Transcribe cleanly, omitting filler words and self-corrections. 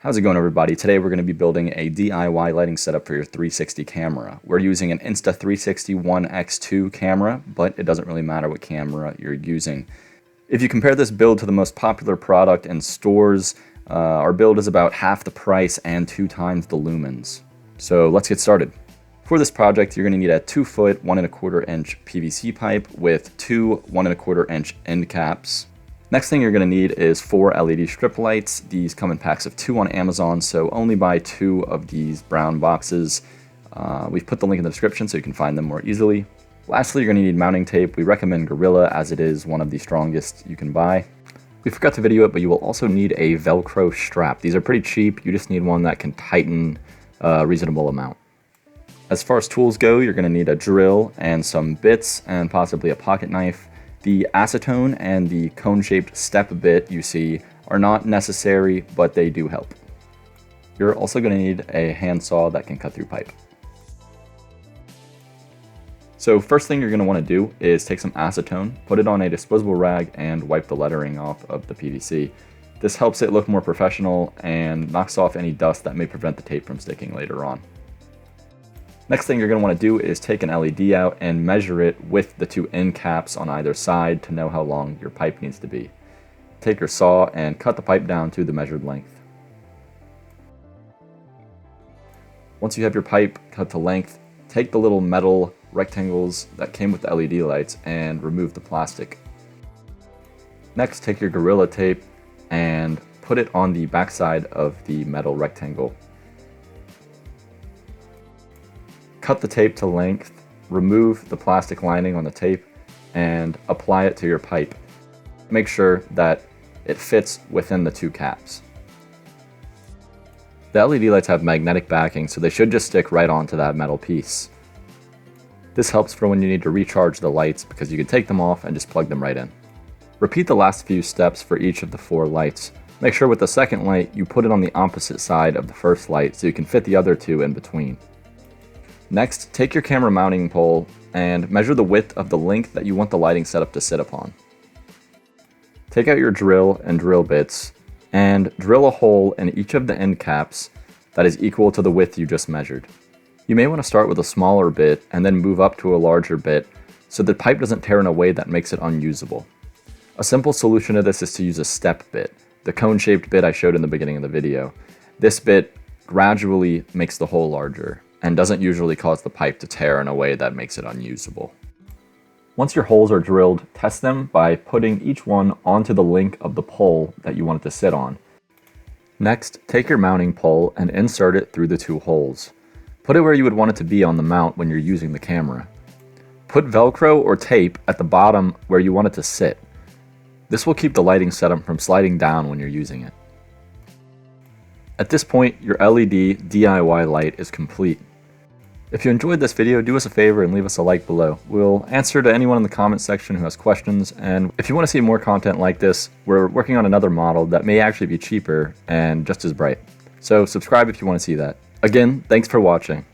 How's it going, everybody? Today we're going to be building a DIY lighting setup for your 360 camera. We're using an Insta360 One X2 camera, but it doesn't really matter what camera you're using. If you compare this build to the most popular product in stores, our build is about half the price and 2 times the lumens. So let's get started. For this project, you're going to need a 2-foot, 1 1/4 inch PVC pipe with 2 1 1/4 inch end caps. Next thing you're going to need is 4 LED strip lights. These come in packs of 2 on Amazon, so only buy 2 of these brown boxes. We've put the link in the description so you can find them more easily. Lastly, you're going to need mounting tape. We recommend Gorilla as it is one of the strongest you can buy. We forgot to video it, but you will also need a Velcro strap. These are pretty cheap. You just need one that can tighten a reasonable amount. As far as tools go, you're going to need a drill and some bits and possibly a pocket knife. The acetone and the cone-shaped step bit you see are not necessary, but they do help. You're also going to need a handsaw that can cut through pipe. So first thing you're going to want to do is take some acetone, put it on a disposable rag, and wipe the lettering off of the PVC. This helps it look more professional and knocks off any dust that may prevent the tape from sticking later on. Next thing you're going to want to do is take an LED out and measure it with the 2 end caps on either side to know how long your pipe needs to be. Take your saw and cut the pipe down to the measured length. Once you have your pipe cut to length, take the little metal rectangles that came with the LED lights and remove the plastic. Next, take your Gorilla tape and put it on the backside of the metal rectangle. Cut the tape to length, remove the plastic lining on the tape, and apply it to your pipe. Make sure that it fits within the 2 caps. The LED lights have magnetic backing, so they should just stick right onto that metal piece. This helps for when you need to recharge the lights because you can take them off and just plug them right in. Repeat the last few steps for each of the 4 lights. Make sure with the second light you put it on the opposite side of the first light so you can fit the other 2 in between. Next, take your camera mounting pole and measure the width of the length that you want the lighting setup to sit upon. Take out your drill and drill bits and drill a hole in each of the end caps that is equal to the width you just measured. You may want to start with a smaller bit and then move up to a larger bit so the pipe doesn't tear in a way that makes it unusable. A simple solution to this is to use a step bit, the cone-shaped bit I showed in the beginning of the video. This bit gradually makes the hole larger and doesn't usually cause the pipe to tear in a way that makes it unusable. Once your holes are drilled, test them by putting each one onto the link of the pole that you want it to sit on. Next, take your mounting pole and insert it through the 2 holes. Put it where you would want it to be on the mount when you're using the camera. Put Velcro or tape at the bottom where you want it to sit. This will keep the lighting setup from sliding down when you're using it. At this point, your LED DIY light is complete. If you enjoyed this video, do us a favor and leave us a like below. We'll answer to anyone in the comment section who has questions, and if you want to see more content like this, we're working on another model that may actually be cheaper and just as bright. So subscribe if you want to see that. Again, thanks for watching.